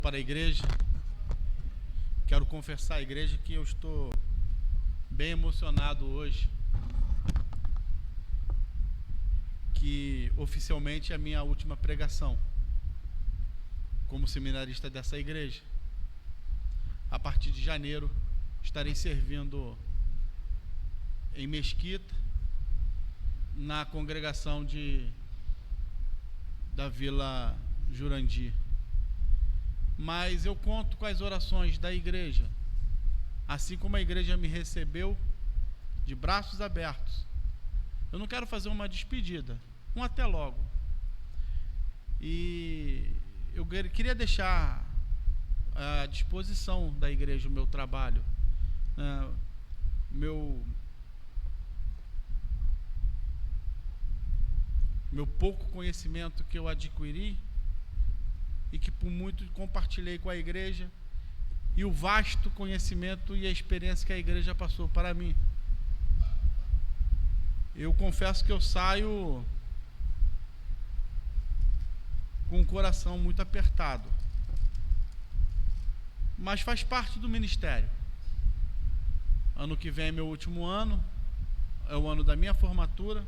Para a igreja, quero confessar à igreja que eu estou bem emocionado hoje, que oficialmente é a minha última pregação como seminarista dessa igreja. A partir de janeiro estarei servindo em Mesquita, na congregação da Vila Jurandir. Mas eu conto com as orações da igreja, assim como a igreja me recebeu de braços abertos. Eu não quero fazer uma despedida, um até logo. E eu queria deixar à disposição da igreja o meu trabalho, meu pouco conhecimento que eu adquiri e que por muito compartilhei com a igreja, e o vasto conhecimento e a experiência que a igreja passou para mim. Eu confesso que eu saio com o coração muito apertado, mas faz parte do ministério. Ano que vem é meu último ano, é o ano da minha formatura,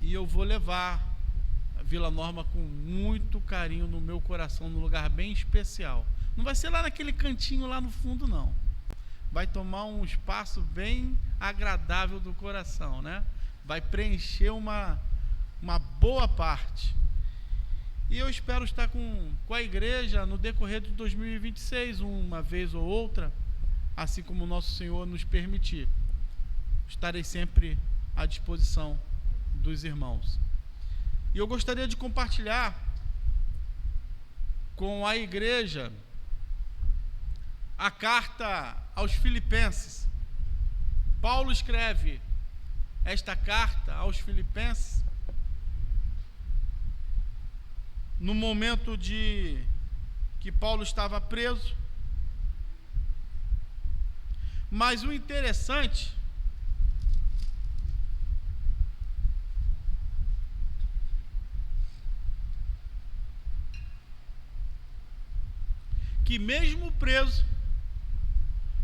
e eu vou levar a Vila Norma com muito carinho no meu coração, num lugar bem especial. Não vai ser lá naquele cantinho lá no fundo, não. Vai tomar um espaço bem agradável do coração, né? Vai preencher uma boa parte. E eu espero estar com a igreja no decorrer de 2026, uma vez ou outra, assim como o nosso Senhor nos permitir. Estarei sempre à disposição dos irmãos. E eu gostaria de compartilhar com a igreja a carta aos Filipenses. Paulo escreve esta carta aos Filipenses no momento que Paulo estava preso. Mas o interessante que mesmo preso,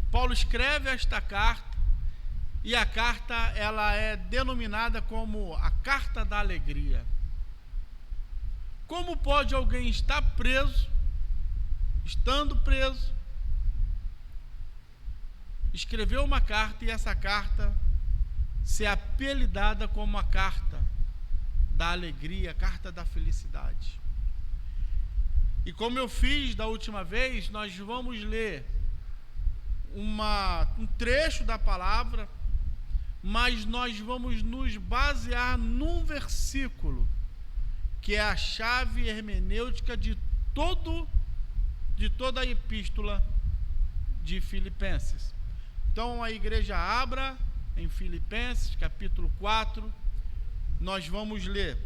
Paulo escreve esta carta, e a carta ela é denominada como a carta da alegria. Como pode alguém estar preso, estando preso, escrever uma carta e essa carta ser apelidada como a carta da alegria, a carta da felicidade? E como eu fiz da última vez, nós vamos ler um trecho da palavra, mas nós vamos nos basear num versículo que é a chave hermenêutica de toda a epístola de Filipenses. Então a igreja abra em Filipenses, capítulo 4, nós vamos ler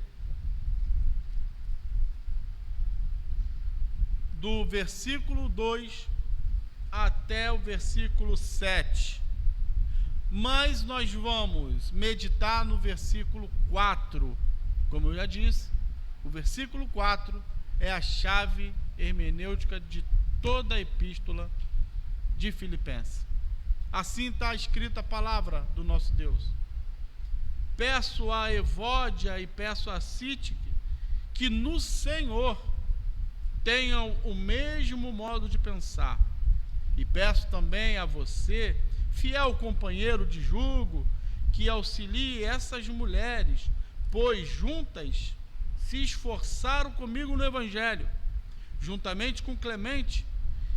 do versículo 2 até o versículo 7. Mas nós vamos meditar no versículo 4. Como eu já disse, o versículo 4 é a chave hermenêutica de toda a epístola de Filipenses. Assim está escrita a palavra do nosso Deus. Peço a Evódia e peço a Sítique que no Senhor tenham o mesmo modo de pensar. E peço também a você, fiel companheiro de jugo, que auxilie essas mulheres, pois juntas se esforçaram comigo no Evangelho, juntamente com Clemente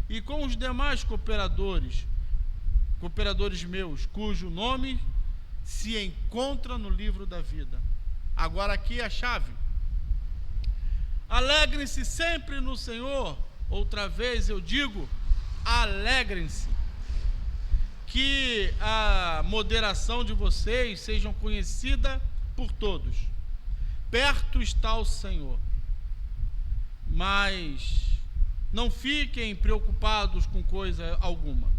e com os demais cooperadores meus, cujo nome se encontra no livro da vida. Agora aqui a chave. Alegrem-se sempre no Senhor. Outra vez eu digo, alegrem-se. Que a moderação de vocês seja conhecida por todos. Perto está o Senhor. Mas não fiquem preocupados com coisa alguma.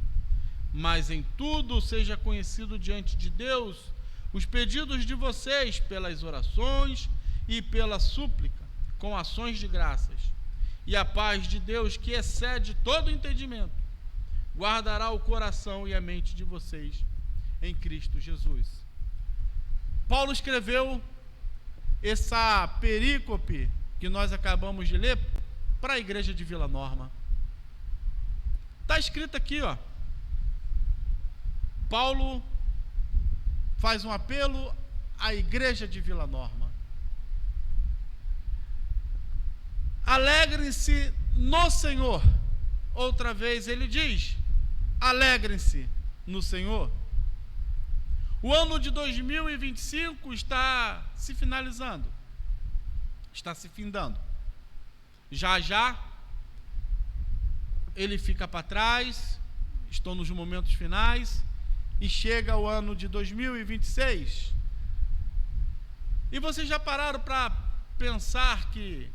Mas em tudo seja conhecido diante de Deus os pedidos de vocês pelas orações e pela súplica, com ações de graças. E a paz de Deus, que excede todo entendimento, guardará o coração e a mente de vocês em Cristo Jesus. Paulo escreveu essa perícope que nós acabamos de ler para a igreja de Vila Norma. Está escrito aqui, ó. Paulo faz um apelo à igreja de Vila Norma. Alegrem-se no Senhor. Outra vez ele diz: alegrem-se no Senhor. O ano de 2025 está se finalizando, está se findando. Já já ele fica para trás, estão nos momentos finais, e chega o ano de 2026. E vocês já pararam para pensar que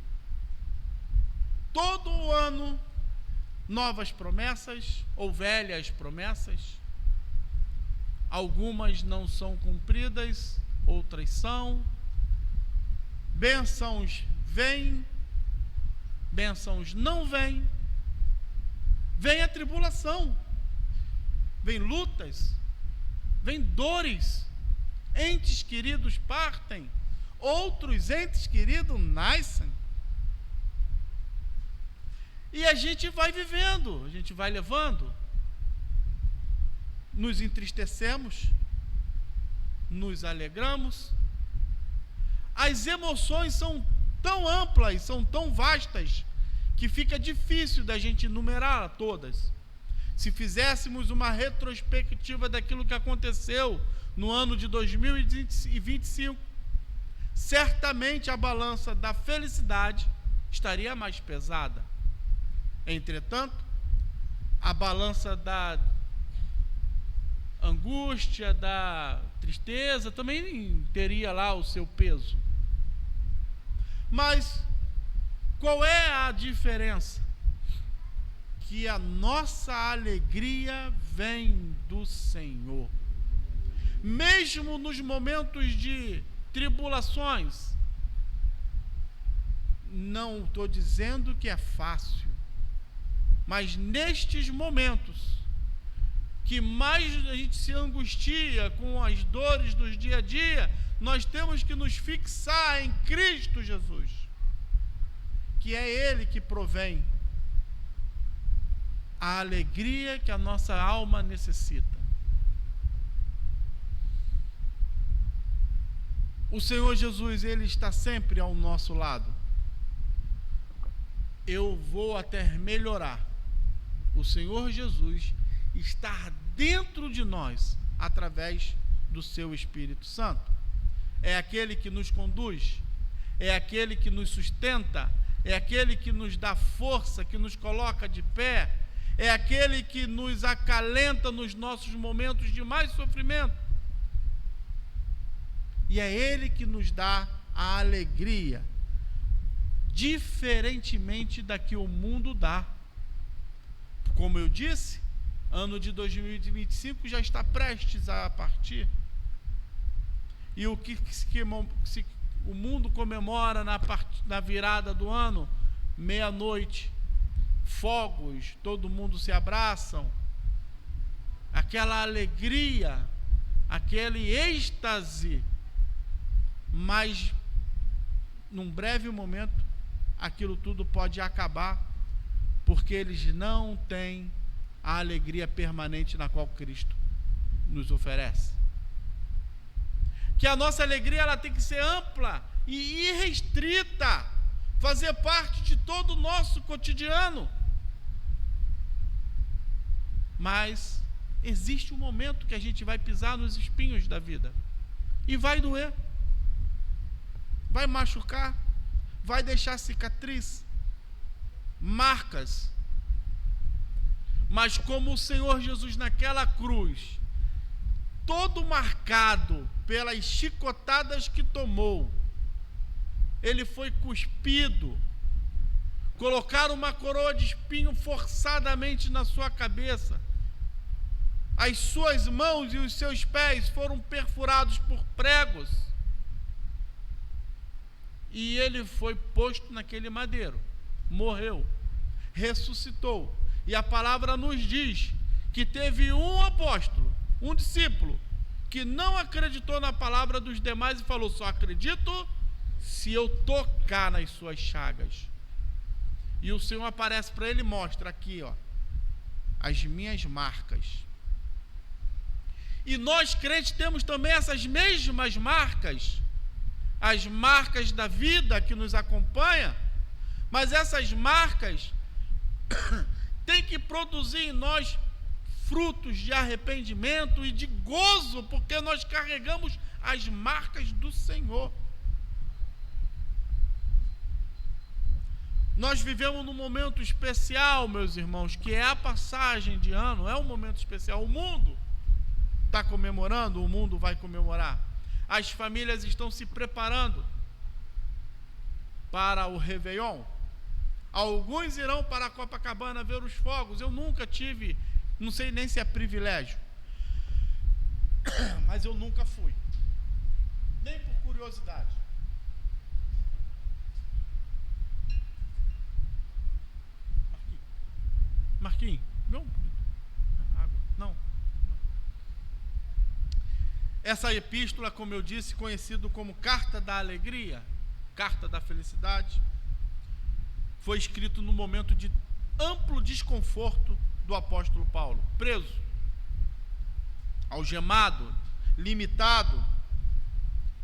todo ano novas promessas ou velhas promessas? Algumas não são cumpridas, outras são. Bênçãos vêm, bênçãos não vêm. Vem a tribulação, vem lutas, vem dores. Entes queridos partem, outros entes queridos nascem. E a gente vai vivendo, a gente vai levando. Nos entristecemos, nos alegramos. As emoções são tão amplas, são tão vastas, que fica difícil da gente enumerar todas. Se fizéssemos uma retrospectiva daquilo que aconteceu no ano de 2025, certamente a balança da felicidade estaria mais pesada. Entretanto, a balança da angústia, da tristeza, também teria lá o seu peso. Mas qual é a diferença? Que a nossa alegria vem do Senhor. Mesmo nos momentos de tribulações, não estou dizendo que é fácil, mas nestes momentos que mais a gente se angustia com as dores do dia a dia, nós temos que nos fixar em Cristo Jesus, que é Ele que provém a alegria que a nossa alma necessita. O Senhor Jesus, Ele está sempre ao nosso lado. Eu vou até melhorar. O Senhor Jesus está dentro de nós através do seu Espírito Santo. É aquele que nos conduz, é aquele que nos sustenta, é aquele que nos dá força, que nos coloca de pé, é aquele que nos acalenta nos nossos momentos de mais sofrimento. E é Ele que nos dá a alegria, diferentemente da que o mundo dá. Como eu disse, ano de 2025 já está prestes a partir. E o que o mundo comemora na virada do ano? Meia-noite, fogos, todo mundo se abraçam, aquela alegria, aquele êxtase, mas num breve momento aquilo tudo pode acabar, porque eles não têm a alegria permanente na qual Cristo nos oferece. Que a nossa alegria ela tem que ser ampla e irrestrita, fazer parte de todo o nosso cotidiano. Mas existe um momento que a gente vai pisar nos espinhos da vida e vai doer, vai machucar, vai deixar cicatriz, marcas. Mas como o Senhor Jesus naquela cruz, todo marcado pelas chicotadas que tomou, ele foi cuspido, colocaram uma coroa de espinho forçadamente na sua cabeça, as suas mãos e os seus pés foram perfurados por pregos, e ele foi posto naquele madeiro. morreu, ressuscitou. E a palavra nos diz que teve um apóstolo, um discípulo, que não acreditou na palavra dos demais e falou: só acredito se eu tocar nas suas chagas. E o Senhor aparece para ele e mostra aqui, ó, as minhas marcas. E nós crentes temos também essas mesmas marcas, as marcas da vida que nos acompanha, mas essas marcas têm que produzir em nós frutos de arrependimento e de gozo, porque nós carregamos as marcas do Senhor. Nós vivemos num momento especial, meus irmãos, que é a passagem de ano, é um momento especial. O mundo está comemorando, o mundo vai comemorar. As famílias estão se preparando para o Réveillon. Alguns irão para a Copacabana ver os fogos. Eu nunca tive, não sei nem se é privilégio, mas eu nunca fui, nem por curiosidade. Marquinhos, não, água, não. Essa epístola, como eu disse, conhecido como Carta da Alegria, Carta da Felicidade, foi escrito no momento de amplo desconforto do apóstolo Paulo, preso, algemado, limitado,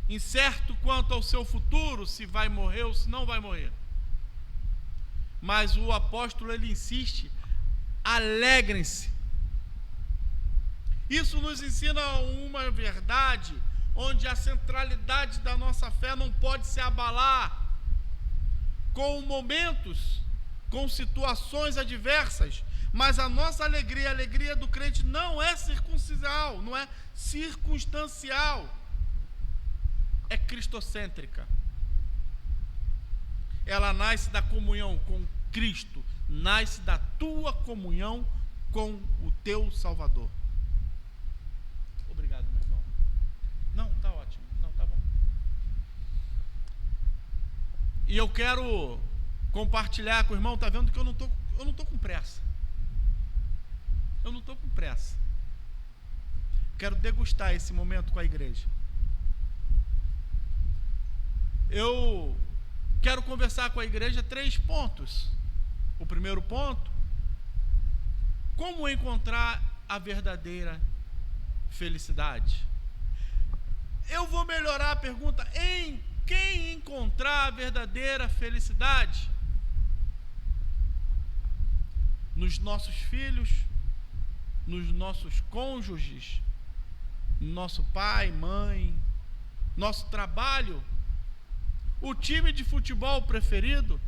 incerto quanto ao seu futuro, se vai morrer ou se não vai morrer. Mas o apóstolo, ele insiste: alegrem-se. Isso nos ensina uma verdade, onde a centralidade da nossa fé não pode se abalar com momentos, com situações adversas, mas a nossa alegria, a alegria do crente não é circunstancial, não é circunstancial, é cristocêntrica. Ela nasce da comunhão com Cristo, nasce da tua comunhão com o teu Salvador. Obrigado, meu irmão. Não, tá ótimo. Não, tá bom. E eu quero compartilhar com o irmão, tá vendo que eu não tô com pressa. Eu não estou com pressa. Quero degustar esse momento com a igreja. Eu quero conversar com a igreja 3 pontos. O primeiro ponto: como encontrar a verdadeira felicidade. Eu vou melhorar a pergunta: em quem encontrar a verdadeira felicidade? Nos nossos filhos, nos nossos cônjuges, nosso pai, mãe, nosso trabalho, o time de futebol preferido.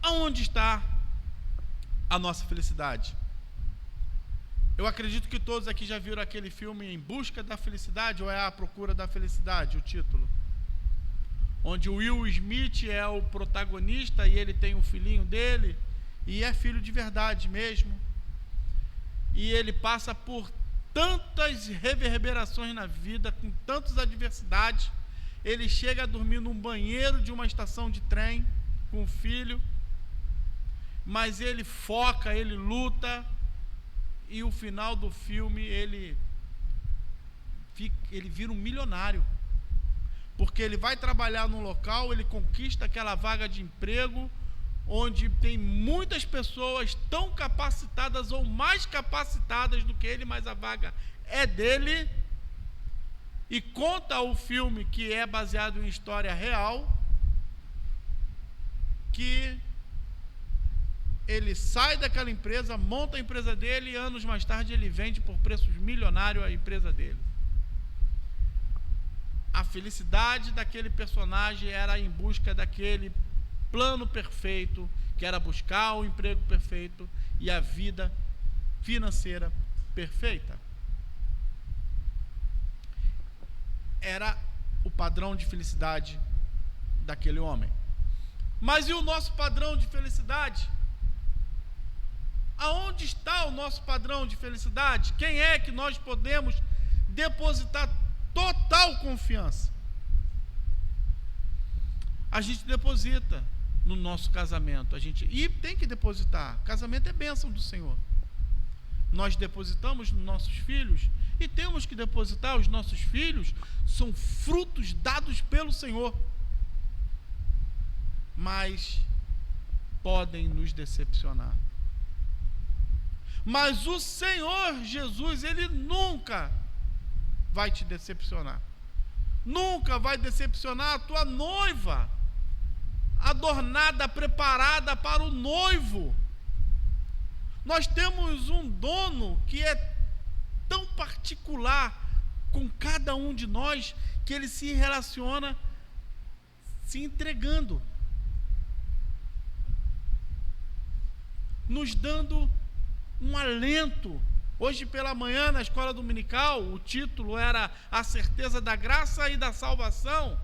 Aonde está a nossa felicidade? Eu acredito que todos aqui já viram aquele filme Em Busca da Felicidade, ou é A Procura da Felicidade, o título, onde o Will Smith é o protagonista e ele tem um filhinho dele, e é filho de verdade mesmo, e ele passa por tantas reverberações na vida, com tantas adversidades. Ele chega a dormir num banheiro de uma estação de trem com o filho, mas ele foca, ele luta, e o final do filme ele vira um milionário, porque ele vai trabalhar num local, ele conquista aquela vaga de emprego onde tem muitas pessoas tão capacitadas ou mais capacitadas do que ele, mas a vaga é dele. E conta o filme, que é baseado em história real, que ele sai daquela empresa, monta a empresa dele, e anos mais tarde ele vende por preços milionários a empresa dele. A felicidade daquele personagem era em busca daquele plano perfeito, que era buscar o emprego perfeito e a vida financeira perfeita. Era o padrão de felicidade daquele homem. Mas e o nosso padrão de felicidade? Aonde está o nosso padrão de felicidade? Quem é que nós podemos depositar total confiança? a gente deposita no nosso casamento. E tem que depositar. Casamento é bênção do Senhor. Nós depositamos nos nossos filhos e temos que depositar. Os nossos filhos são frutos dados pelo Senhor, mas podem nos decepcionar. Mas o Senhor Jesus, Ele nunca vai te decepcionar. Nunca vai decepcionar a tua noiva, adornada, preparada para o noivo. Nós temos um dono que é tão particular com cada um de nós, que ele se relaciona se entregando, nos dando um alento. Hoje pela manhã, na escola dominical, o título era A Certeza da Graça e da Salvação,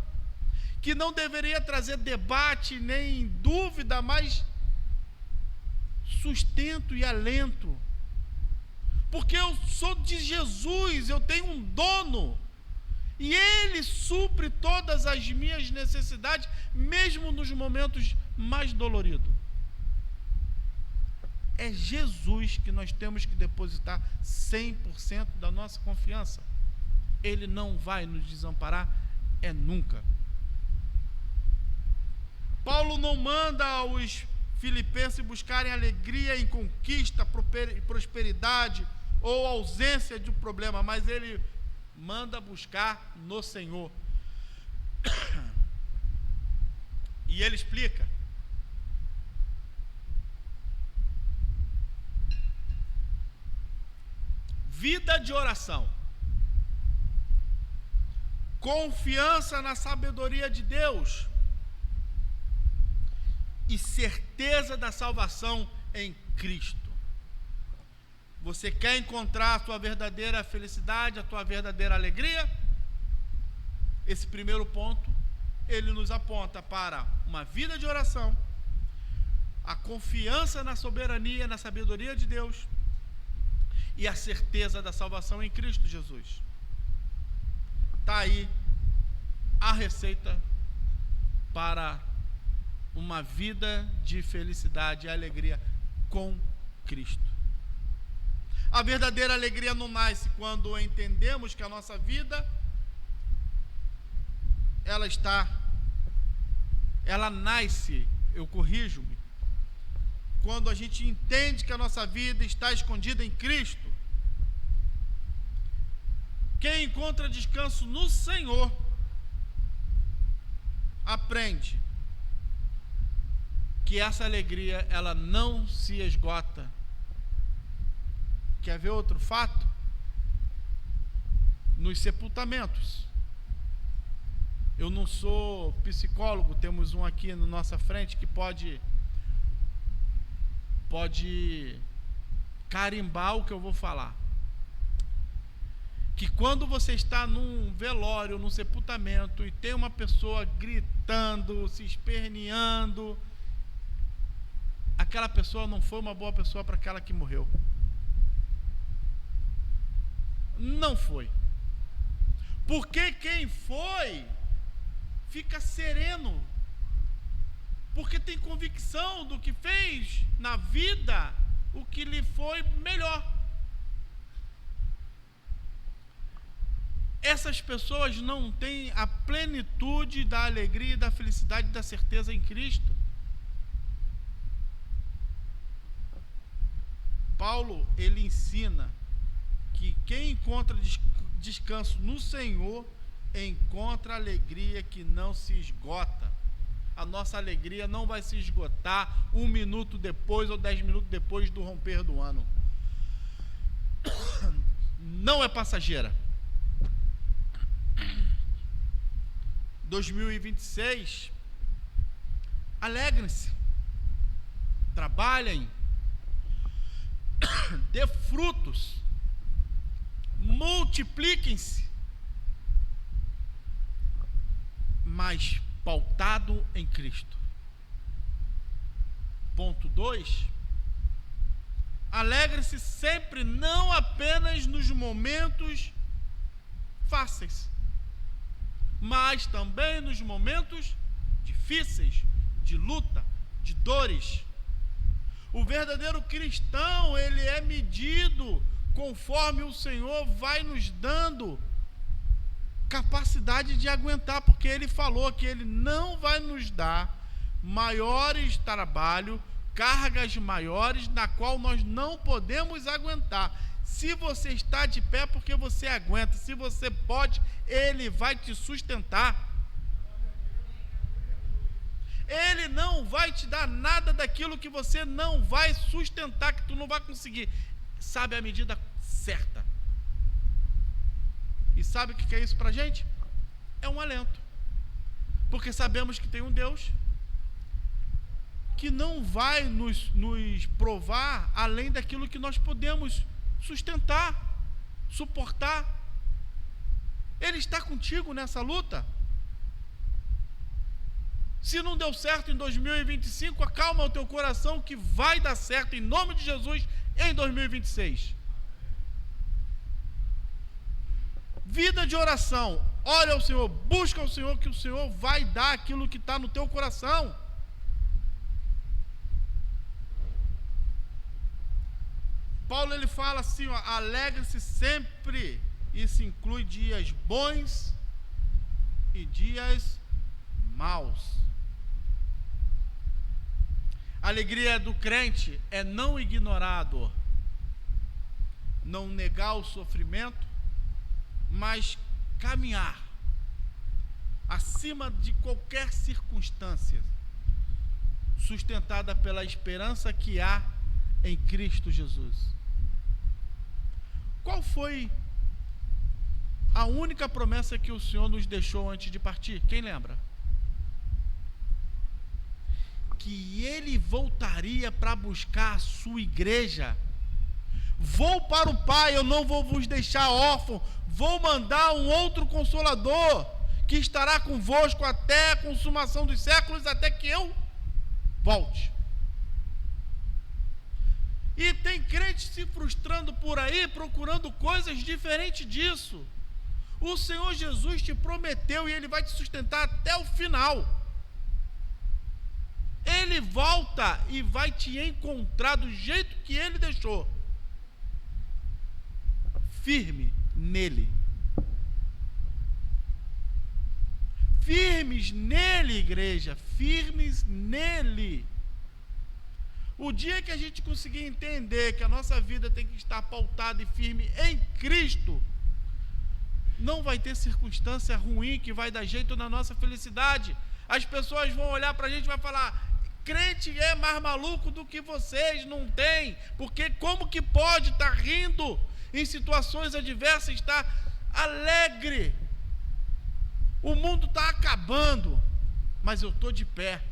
que não deveria trazer debate nem dúvida, mas sustento e alento, porque eu sou de Jesus, eu tenho um dono, e Ele supre todas as minhas necessidades, mesmo nos momentos mais doloridos. É Jesus que nós temos que depositar 100% da nossa confiança. Ele não vai nos desamparar, nunca. Paulo não manda os filipenses buscarem alegria em conquista, prosperidade ou ausência de um problema, mas ele manda buscar no Senhor. E ele explica: vida de oração, confiança na sabedoria de Deus e certeza da salvação em Cristo. Você quer encontrar a tua verdadeira felicidade, a tua verdadeira alegria? Esse primeiro ponto, ele nos aponta para uma vida de oração, a confiança na soberania, na sabedoria de Deus e a certeza da salvação em Cristo Jesus. Está aí a receita para uma vida de felicidade e alegria com Cristo. A verdadeira alegria não nasce quando entendemos que a nossa vida ela nasce, quando a gente entende que a nossa vida está escondida em Cristo. Quem encontra descanso no Senhor aprende que essa alegria ela não se esgota. Quer ver outro fato? Nos sepultamentos. Eu não sou psicólogo, temos um aqui na nossa frente que pode carimbar o que eu vou falar. Que quando você está num velório, num sepultamento, e tem uma pessoa gritando, se esperneando, aquela pessoa não foi uma boa pessoa para aquela que morreu. Não foi. Porque quem foi fica sereno, porque tem convicção do que fez na vida, o que lhe foi melhor. Essas pessoas não têm a plenitude da alegria, da felicidade e da certeza em Cristo. Paulo, ele ensina que quem encontra descanso no Senhor, encontra alegria que não se esgota. A nossa alegria não vai se esgotar 1 minuto depois ou 10 minutos depois do romper do ano. Não é passageira. 2026, alegrem-se, trabalhem, dê frutos, multipliquem-se, mas pautado em Cristo. Ponto 2, alegre-se sempre, não apenas nos momentos fáceis, mas também nos momentos difíceis. difíceis, de luta, de dores. O verdadeiro cristão, ele é medido conforme o Senhor vai nos dando capacidade de aguentar, porque Ele falou que Ele não vai nos dar maiores trabalhos, cargas maiores, na qual nós não podemos aguentar. Se você está de pé, porque você aguenta. Se você pode, Ele vai te sustentar. Ele não vai te dar nada daquilo que você não vai sustentar, que tu não vai conseguir. Sabe a medida certa. E sabe o que é isso para a gente? É um alento. Porque sabemos que tem um Deus que não vai nos provar além daquilo que nós podemos sustentar, suportar. Ele está contigo nessa luta. Se não deu certo em 2025, acalma o teu coração que vai dar certo em nome de Jesus em 2026. Vida de oração. Ore ao Senhor, busca ao Senhor, que o Senhor vai dar aquilo que está no teu coração. Paulo ele fala assim, ó, alegre-se sempre. Isso inclui dias bons e dias maus. A alegria do crente é não ignorar a dor, não negar o sofrimento, mas caminhar acima de qualquer circunstância, sustentada pela esperança que há em Cristo Jesus. Qual foi a única promessa que o Senhor nos deixou antes de partir? Quem lembra? Que Ele voltaria para buscar a sua igreja. Vou para o Pai, eu não vou vos deixar órfão, vou mandar um outro Consolador, que estará convosco até a consumação dos séculos, até que eu volte. E tem crente se frustrando por aí, procurando coisas diferentes disso. O Senhor Jesus te prometeu e Ele vai te sustentar até o final. Ele volta e vai te encontrar do jeito que Ele deixou. Firme nele. Firmes nele, igreja. Firmes nele. O dia que a gente conseguir entender que a nossa vida tem que estar pautada e firme em Cristo, não vai ter circunstância ruim que vai dar jeito na nossa felicidade. As pessoas vão olhar para a gente e vão falar: crente é mais maluco do que vocês, não tem, porque como que pode estar rindo em situações adversas, estar alegre? O mundo está acabando, mas eu estou de pé.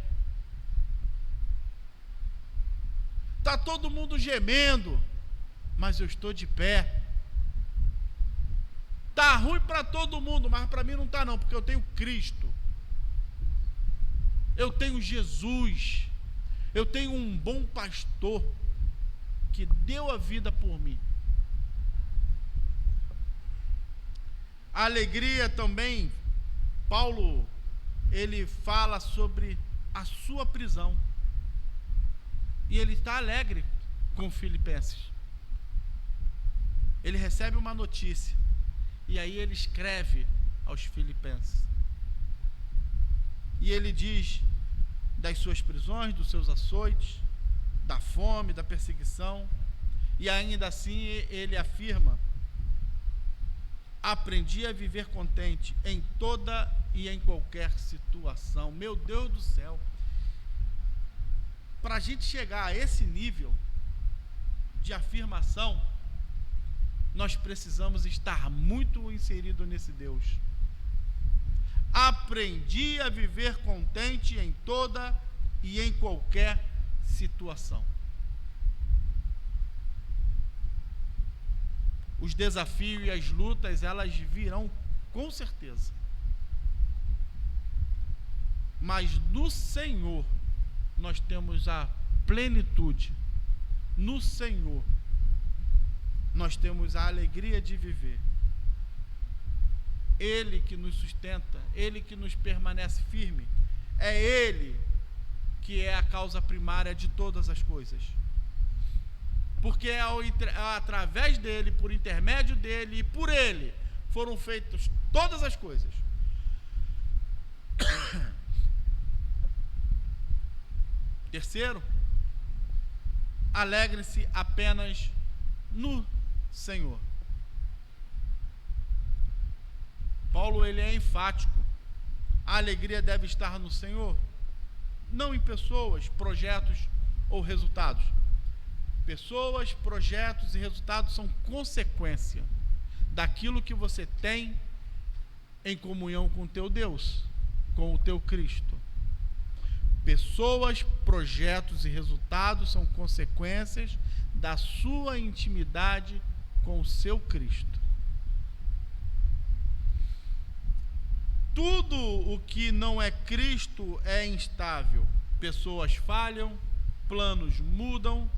Está todo mundo gemendo, mas eu estou de pé. Está ruim para todo mundo, mas para mim não está não, porque eu tenho Cristo. Eu tenho Jesus. Eu tenho um bom pastor que deu a vida por mim. A alegria também, Paulo, ele fala sobre a sua prisão. E ele está alegre com Filipenses. Ele recebe uma notícia. E aí ele escreve aos Filipenses. E ele diz das suas prisões, dos seus açoites, da fome, da perseguição. E ainda assim ele afirma: aprendi a viver contente em toda e em qualquer situação. Meu Deus do céu! Para a gente chegar a esse nível de afirmação, nós precisamos estar muito inserido nesse Deus. Aprendi a viver contente em toda e em qualquer situação. Os desafios e as lutas, elas virão com certeza. Mas no Senhor nós temos a plenitude. No Senhor nós temos a alegria de viver. Ele que nos sustenta, Ele que nos permanece firme É Ele que é a causa primária de todas as coisas. Porque é através dele, por intermédio dele e por ele, foram feitas todas as coisas. Terceiro, alegre-se apenas no Senhor. Paulo, ele é enfático. A alegria deve estar no Senhor, não em pessoas, projetos ou resultados. Pessoas, projetos e resultados são consequência daquilo que você tem em comunhão com o teu Deus, com o teu Cristo. Pessoas, projetos e resultados são consequências da sua intimidade com o seu Cristo. Tudo o que não é Cristo é instável. Pessoas falham, planos mudam,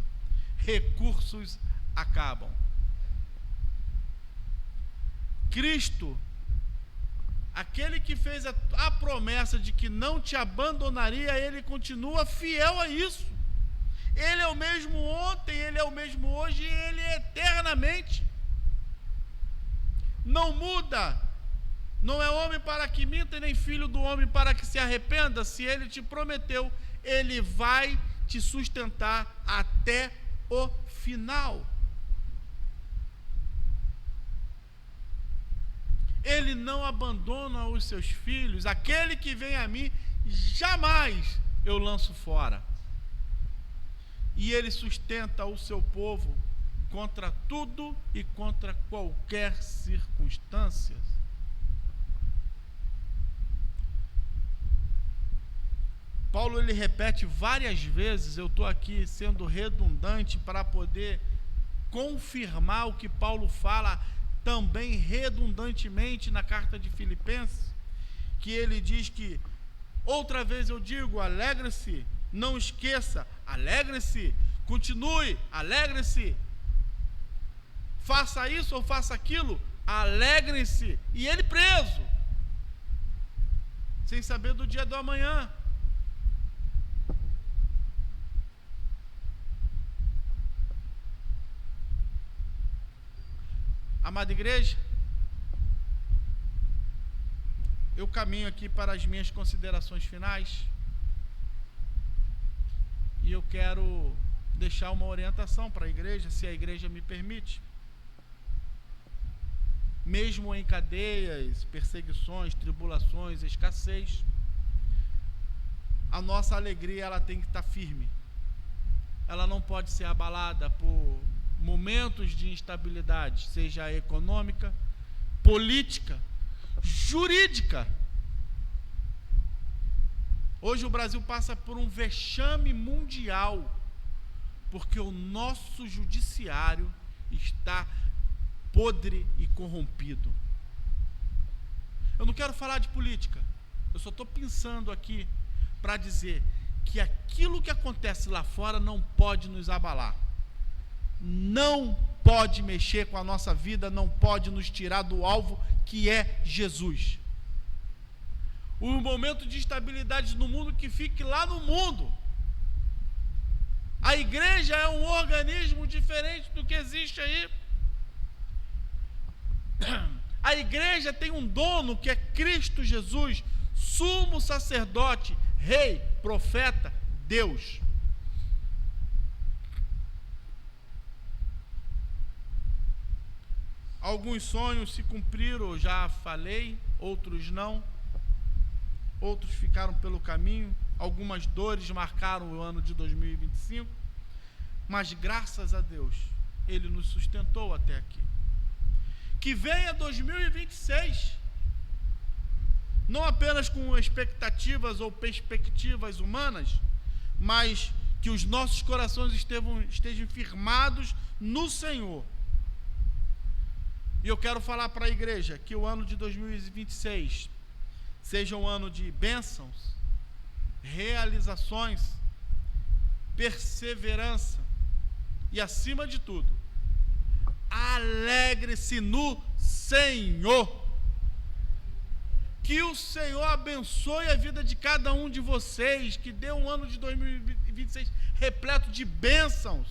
recursos acabam. Cristo, aquele que fez a promessa de que não te abandonaria, ele continua fiel a isso. Ele é o mesmo ontem, ele é o mesmo hoje e ele é eternamente. Não muda. Não é homem para que minta, nem filho do homem para que se arrependa. Se ele te prometeu, ele vai te sustentar até o final. Ele não abandona os seus filhos. Aquele que vem a mim, jamais eu lanço fora. E ele sustenta o seu povo contra tudo e contra qualquer circunstância. Paulo, ele repete várias vezes, eu estou aqui sendo redundante para poder confirmar o que Paulo fala também redundantemente na carta de Filipenses, que ele diz que, outra vez eu digo, alegre-se, não esqueça, alegre-se, continue, alegre-se, faça isso ou faça aquilo, alegre-se, e ele preso, sem saber do dia do amanhã. Amada igreja, eu caminho aqui para as minhas considerações finais e eu quero deixar uma orientação para a igreja, se a igreja me permite. Mesmo em cadeias, perseguições, tribulações, escassez, a nossa alegria ela tem que estar firme. Ela não pode ser abalada por momentos de instabilidade, seja econômica, política, jurídica. Hoje o Brasil passa por um vexame mundial, porque o nosso judiciário está podre e corrompido. Eu não quero falar de política, eu só estou pensando aqui para dizer que aquilo que acontece lá fora não pode nos abalar. Não pode mexer com a nossa vida, não pode nos tirar do alvo que é Jesus. O momento de instabilidade no mundo que fique lá no mundo. A igreja é um organismo diferente do que existe aí. A igreja tem um dono que é Cristo Jesus, sumo sacerdote, rei, profeta, Deus. Alguns sonhos se cumpriram, eu já falei, outros não. Outros ficaram pelo caminho. Algumas dores marcaram o ano de 2025. Mas graças a Deus, Ele nos sustentou até aqui. Que venha 2026, não apenas com expectativas ou perspectivas humanas, mas que os nossos corações estejam firmados no Senhor. E eu quero falar para a igreja que o ano de 2026 seja um ano de bênçãos, realizações, perseverança e, acima de tudo, alegre-se no Senhor. Que o Senhor abençoe a vida de cada um de vocês, que dê um ano de 2026 repleto de bênçãos,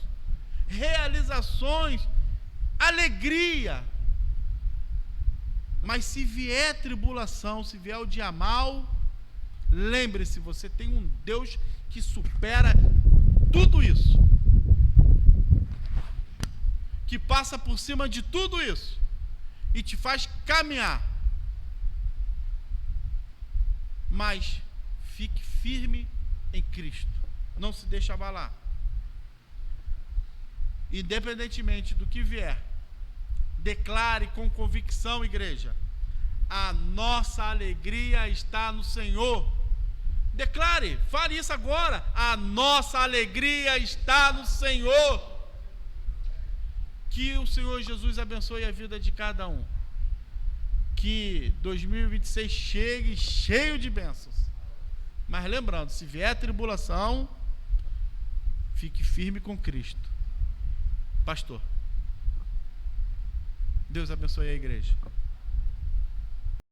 realizações, alegria. Mas se vier tribulação, se vier o dia mal, lembre-se, você tem um Deus que supera tudo isso, que passa por cima de tudo isso e te faz caminhar. Mas fique firme em Cristo, não se deixe abalar. Independentemente do que vier, declare com convicção, igreja: a nossa alegria está no Senhor. Declare, fale isso agora: a nossa alegria está no Senhor. Que o Senhor Jesus abençoe a vida de cada um. Que 2026 chegue cheio de bênçãos. Mas lembrando, se vier tribulação, fique firme com Cristo. Pastor, Deus abençoe a igreja.